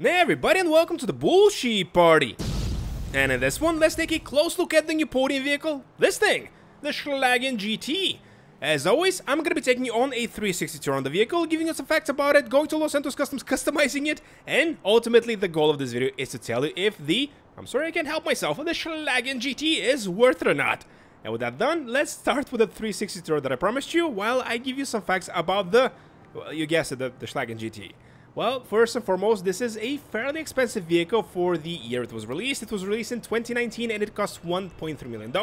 Hey everybody, and welcome to the bullshit party. And in this one, let's take a close look at the new podium vehicle, this thing, the Schlagen GT. As always, I'm gonna be taking you on a 360 tour on the vehicle, giving you some facts about it, going to Los Santos Customs, customizing it, and ultimately the goal of this video is to tell you if the, I'm sorry I can't help myself, the Schlagen GT is worth it or not. And with that done, let's start with the 360 tour that I promised you, while I give you some facts about the, well, you guessed it, the Schlagen GT. Well, first and foremost, this is a fairly expensive vehicle for the year it was released. It was released in 2019 and it cost $1.3 million.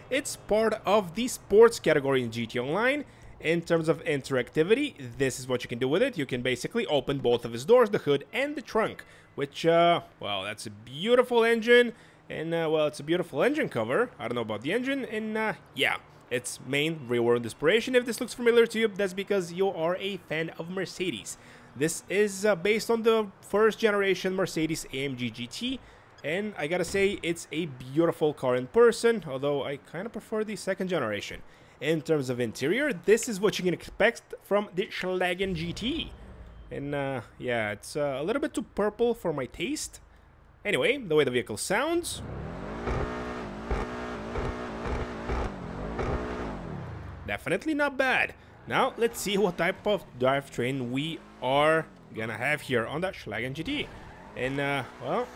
It's part of the sports category in GT Online. In terms of interactivity, this is what you can do with it. You can basically open both of its doors, the hood and the trunk, which, well, that's a beautiful engine. And, well, it's a beautiful engine cover. I don't know about the engine. And, yeah, its main rear-wheel inspiration. If this looks familiar to you, that's because you are a fan of Mercedes. This is based on the first generation Mercedes AMG GT, and I gotta say, it's a beautiful car in person, although I kind of prefer the second generation. In terms of interior, this is what you can expect from the Schlagen GT. And yeah, it's a little bit too purple for my taste. Anyway, the way the vehicle sounds. Definitely not bad. Now, let's see what type of drivetrain we are gonna have here on that Schlagen GT. And, well,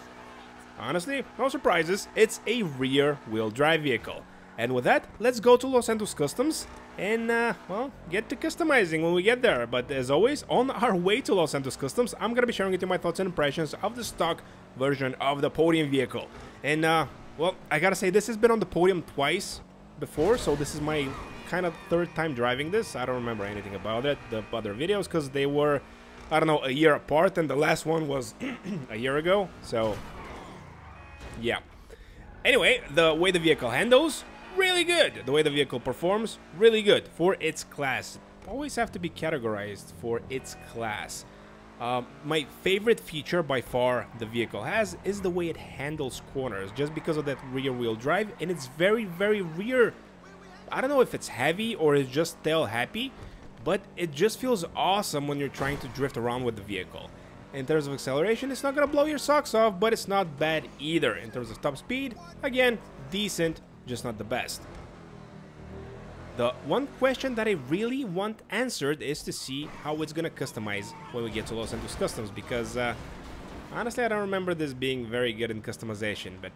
honestly, no surprises, it's a rear-wheel drive vehicle. And with that, let's go to Los Santos Customs and, well, get to customizing when we get there. But as always, on our way to Los Santos Customs, I'm gonna be sharing with you my thoughts and impressions of the stock version of the Podium vehicle. And, well, I gotta say, this has been on the Podium twice before, so this is my kind of third time driving this. I don't remember anything about it, the other videos, because they were, I don't know, a year apart, and the last one was a year ago, so yeah. Anyway, the way the vehicle handles, really good. The way the vehicle performs, really good for its class. Always have to be categorized for its class. My favorite feature by far the vehicle has is the way it handles corners, just because of that rear wheel drive, and it's very, very rear. I don't know if it's heavy or it's just tail happy, but it just feels awesome when you're trying to drift around with the vehicle. In terms of acceleration, it's not gonna blow your socks off, but it's not bad either. In terms of top speed, again, decent, just not the best. The one question that I really want answered is to see how it's gonna customize when we get to Los Santos Customs, because honestly, I don't remember this being very good in customization, but,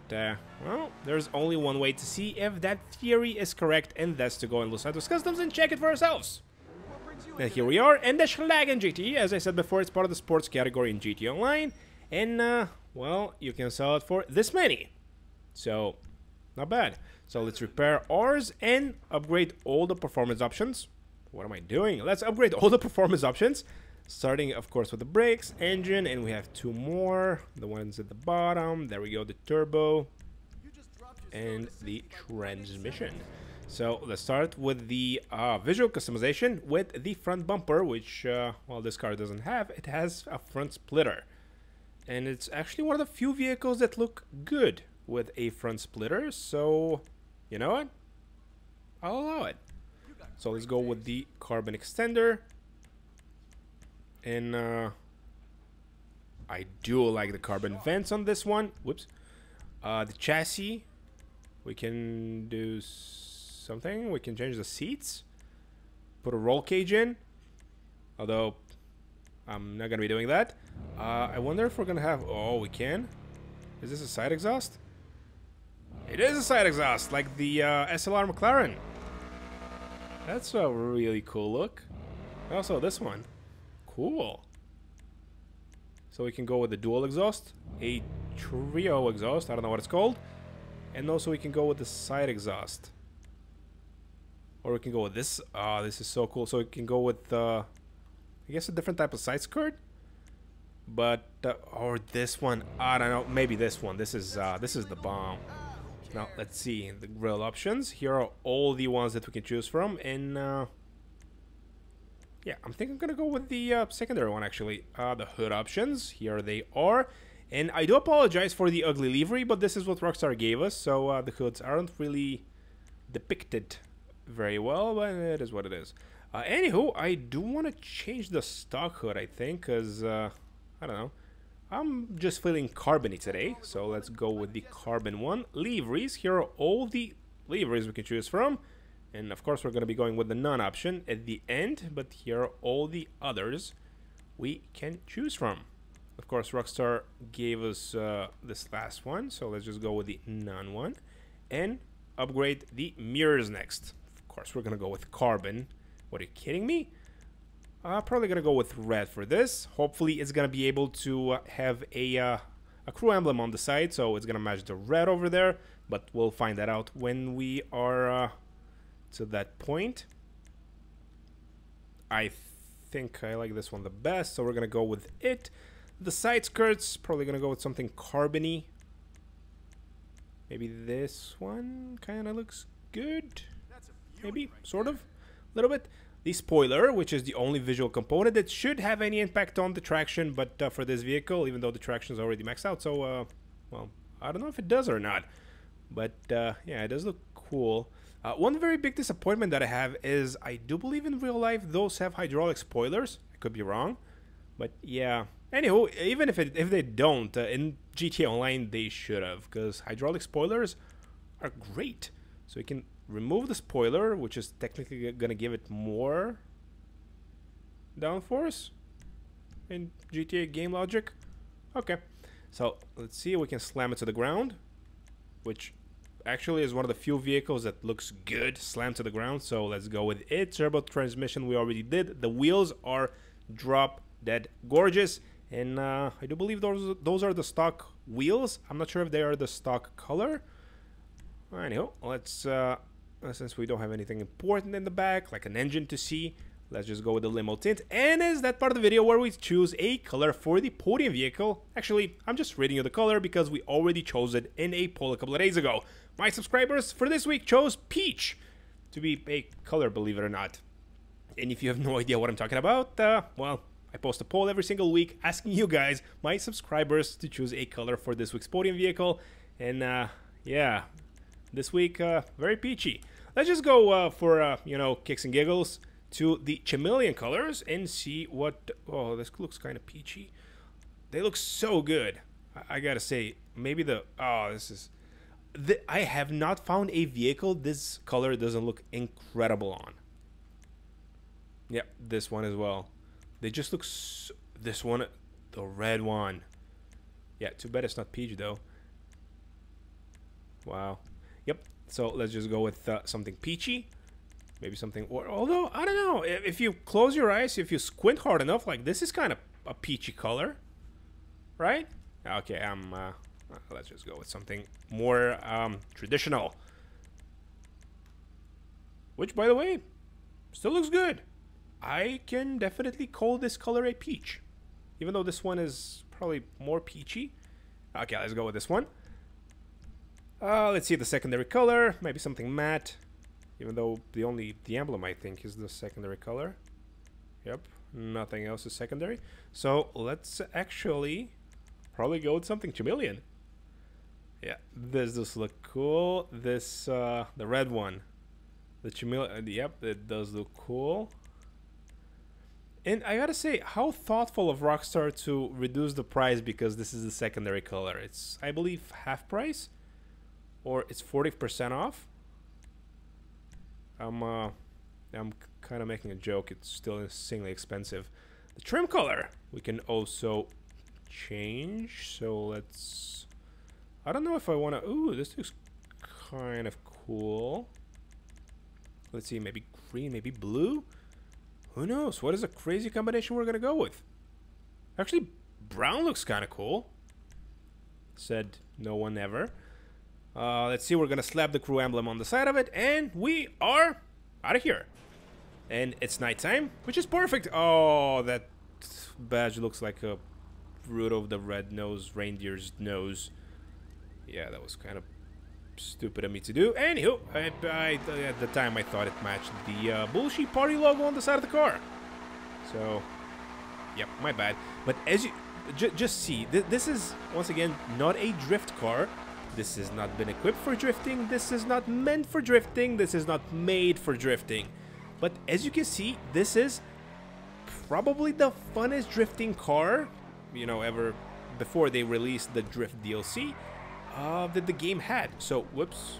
well, there's only one way to see if that theory is correct, and that's to go in Los Santos Customs and check it for ourselves. And here we are, and the Schlagen GT, as I said before, it's part of the sports category in GT Online, and, well, you can sell it for this many. So, not bad. So let's repair ours and upgrade all the performance options. What am I doing? Let's upgrade all the performance options. Starting, of course, with the brakes, engine, and we have two more. The ones at the bottom. There we go, the turbo and the transmission. So let's start with the visual customization with the front bumper, which, well, this car doesn't have. It has a front splitter. And it's actually one of the few vehicles that look good with a front splitter. So, you know what? I'll allow it. So let's go with the carbon extender. And I do like the carbon vents on this one. Whoops. The chassis, we can do something. We can change the seats. Put a roll cage in. Although, I'm not going to be doing that. I wonder if we're going to have... Oh, we can? Is this a side exhaust? It is a side exhaust, like the SLR McLaren. That's a really cool look. Also, this one. Cool. So we can go with the dual exhaust, a trio exhaust, I don't know what it's called, and also we can go with the side exhaust. Or we can go with this. This is so cool. So we can go with, I guess, a different type of side skirt. But, or this one, I don't know, maybe this one. This is the bomb. Now, let's see, the grill options. Here are all the ones that we can choose from, and, yeah, I'm thinking I'm gonna go with the secondary one, actually. The hood options, here they are. And I do apologize for the ugly livery, but this is what Rockstar gave us, so the hoods aren't really depicted very well, but it is what it is. Anywho, I do want to change the stock hood, I think, because, I don't know. I'm just feeling carbony today, so let's go with the carbon one. Liveries, here are all the liveries we can choose from. And of course we're going to be going with the none option at the end, but here are all the others we can choose from. Of course Rockstar gave us this last one, so let's just go with the none one. And upgrade the mirrors next. Of course we're going to go with carbon. What, are you kidding me? Probably going to go with red for this. Hopefully it's going to be able to have a crew emblem on the side, so it's going to match the red over there. But we'll find that out when we are to that point. I think I like this one the best, so we're going to go with it. The side skirts, probably going to go with something carbony. Maybe this one kind of looks good. Maybe, sort of, a little bit. The spoiler, which is the only visual component that should have any impact on the traction, but for this vehicle, even though the traction is already maxed out, so, well, I don't know if it does or not. But, yeah, it does look cool. One very big disappointment that I have is I do believe in real life those have hydraulic spoilers. I could be wrong, but yeah. Anywho, even if they don't, in GTA Online they should have, because hydraulic spoilers are great. So you can remove the spoiler, which is technically going to give it more downforce in GTA game logic. Okay, so let's see if we can slam it to the ground, which actually is one of the few vehicles that looks good slammed to the ground. So let's go with it. Turbo transmission we already did. The wheels are drop dead gorgeous, and I do believe those are the stock wheels. I'm not sure if they are the stock color. Anyhow, let's since we don't have anything important in the back like an engine to see, let's just go with the limo tint. And is that part of the video where we choose a color for the podium vehicle. Actually, I'm just reading you the color because we already chose it in a poll a couple of days ago. My subscribers for this week chose peach to be a color, believe it or not. And if you have no idea what I'm talking about, well, I post a poll every single week asking you guys, my subscribers, to choose a color for this week's podium vehicle. And yeah, this week, very peachy. Let's just go for, you know, kicks and giggles to the chameleon colors and see what... Oh, this looks kind of peachy. They look so good. I gotta say, maybe the... Oh, this is... I have not found a vehicle this color doesn't look incredible on. Yep, this one as well. They just look... This one, the red one. Yeah, too bad it's not peach, though. Wow. Yep, so let's just go with something peachy. Maybe something... Or, although, I don't know. If you close your eyes, if you squint hard enough, like, this is kind of a peachy color. Right? Okay, let's just go with something more traditional. Which, by the way, still looks good. I can definitely call this color a peach. Even though this one is probably more peachy. Okay, let's go with this one. Let's see the secondary color. Maybe something matte. Even though the emblem, I think, is the secondary color. Yep, nothing else is secondary. So let's actually probably go with something chameleon. Yeah, this does look cool. This, the red one. The chameleon, yep, it does look cool. And I gotta say, how thoughtful of Rockstar to reduce the price because this is the secondary color. It's, I believe, half price. Or it's 40% off. I'm kind of making a joke. It's still insanely expensive. The trim color we can also change. So let's... I don't know if I want to... Ooh, this looks kind of cool. Let's see, maybe green, maybe blue? Who knows? What is a crazy combination we're going to go with? Actually, brown looks kind of cool. Said no one ever. Let's see, we're going to slap the crew emblem on the side of it, and we are out of here. And it's nighttime, which is perfect. Oh, that badge looks like a Rudolph the Red-Nosed Reindeer's nose. Yeah, that was kind of stupid of me to do. Anywho, at the time I thought it matched the bullshit party logo on the side of the car. So, yep, my bad. But as you just see, this is, once again, not a drift car. This has not been equipped for drifting. This is not meant for drifting. This is not made for drifting. But as you can see, this is probably the funnest drifting car, you know, ever before they released the Drift DLC that the game had. So, whoops,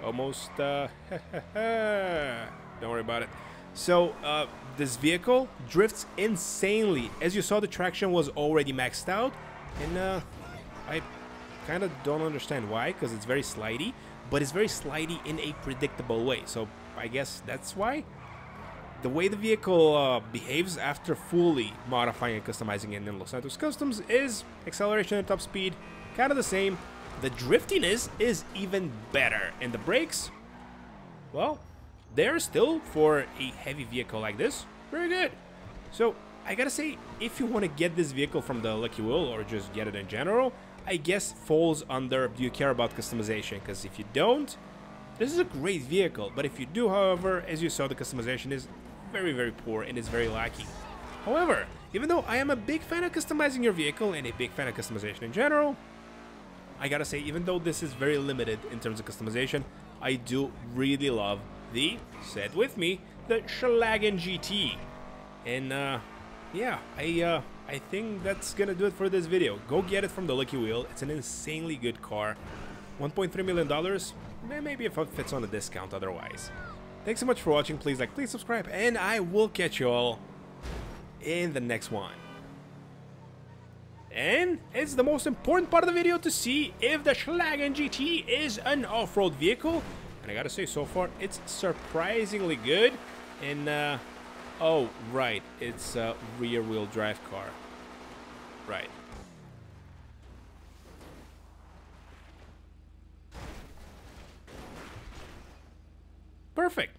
almost, don't worry about it. So, this vehicle drifts insanely. As you saw, the traction was already maxed out, and I kind of don't understand why, because it's very slidey, but it's very slidey in a predictable way. So, I guess that's why. The way the vehicle behaves after fully modifying and customizing it in Los Santos Customs is acceleration and top speed, kind of the same. The driftiness is even better, and the brakes, well, they're still, for a heavy vehicle like this, very good. So, I gotta say, if you want to get this vehicle from the Lucky Wheel, or just get it in general, I guess falls under do you care about customization, because if you don't, this is a great vehicle. But if you do, however, as you saw, the customization is very, very poor and is very lacking. However, even though I am a big fan of customizing your vehicle and a big fan of customization in general, I gotta say, even though this is very limited in terms of customization, I do really love the, say it with me, the Schlagen GT. And yeah, I think that's gonna do it for this video. Go get it from the Lucky Wheel. It's an insanely good car. $1.3 million, maybe if it fits on a discount otherwise. Thanks so much for watching. Please like, please subscribe, and I will catch you all in the next one. And it's the most important part of the video to see if the Schlagen GT is an off-road vehicle. And I gotta say, so far, it's surprisingly good. And, oh, right, it's a rear-wheel drive car. Right. Perfect.